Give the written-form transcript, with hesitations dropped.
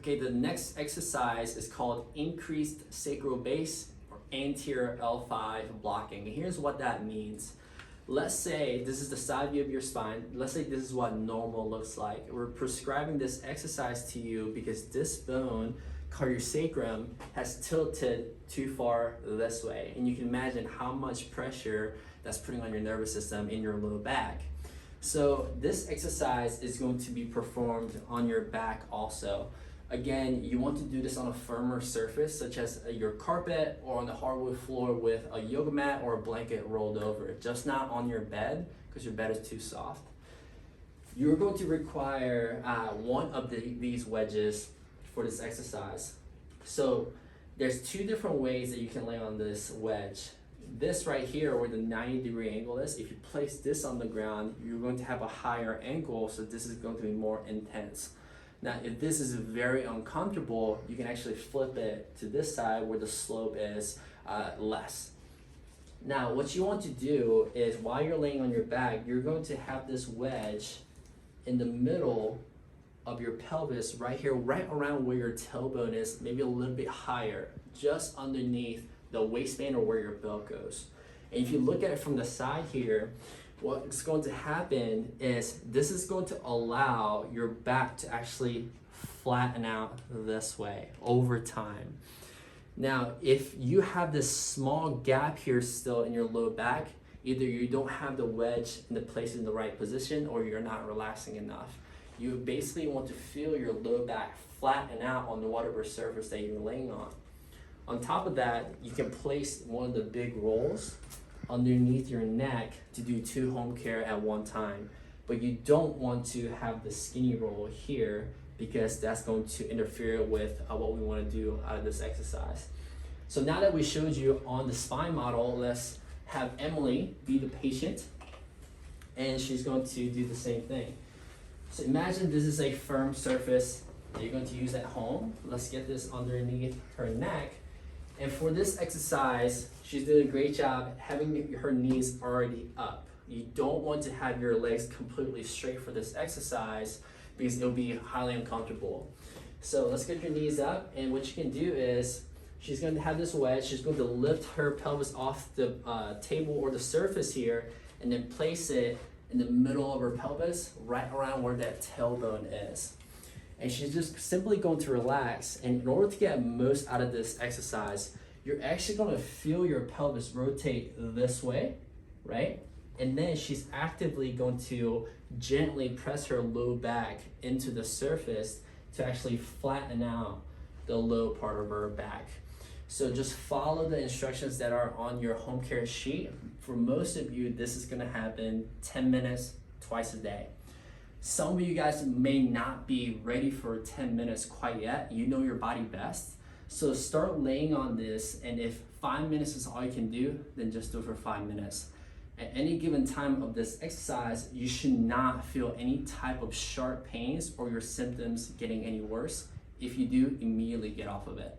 Okay, the next exercise is called increased sacral base or anterior L5 blocking. And here's what that means. Let's say this is the side view of your spine. Let's say this is what normal looks like. We're prescribing this exercise to you because this bone, called your sacrum, has tilted too far this way. And you can imagine how much pressure that's putting on your nervous system in your low back. So this exercise is going to be performed on your back also. Again, you want to do this on a firmer surface, such as your carpet or on the hardwood floor with a yoga mat or a blanket rolled over it, just not on your bed because your bed is too soft. You're going to require one of these wedges for this exercise. So there's two different ways that you can lay on this wedge. This right here, where the 90-degree angle is, if you place this on the ground, you're going to have a higher angle, so this is going to be more intense. Now, if this is very uncomfortable, you can actually flip it to this side where the slope is less. Now, what you want to do is while you're laying on your back, you're going to have this wedge in the middle of your pelvis right here, right around where your tailbone is, maybe a little bit higher, just underneath the waistband or where your belt goes. And if you look at it from the side here, what's going to happen is this is going to allow your back to actually flatten out this way over time. Now, if you have this small gap here still in your low back, either you don't have the wedge in the place in the right position or you're not relaxing enough. You basically want to feel your low back flatten out on whatever surface that you're laying on. On top of that, you can place one of the big rolls underneath your neck to do 2 home care at one time. But you don't want to have the skinny roll here because that's going to interfere with what we want to do out of this exercise. So now that we showed you on the spine model, let's have Emily be the patient and she's going to do the same thing. So imagine this is a firm surface that you're going to use at home. Let's get this underneath her neck. And for this exercise, she's doing a great job having her knees already up. You don't want to have your legs completely straight for this exercise because it'll be highly uncomfortable. So let's get your knees up, and what you can do is she's going to have this wedge. She's going to lift her pelvis off the table or the surface here and then place it in the middle of her pelvis right around where that tailbone is. And she's just simply going to relax. And in order to get most out of this exercise, you're actually going to feel your pelvis rotate this way, right? And then she's actively going to gently press her low back into the surface to actually flatten out the low part of her back. So just follow the instructions that are on your home care sheet. For most of you, this is going to happen 10 minutes twice a day. Some of you guys may not be ready for 10 minutes quite yet. You know your body best. So start laying on this, and if 5 minutes is all you can do, then just do it for 5 minutes. At any given time of this exercise, you should not feel any type of sharp pains or your symptoms getting any worse. If you do, immediately get off of it.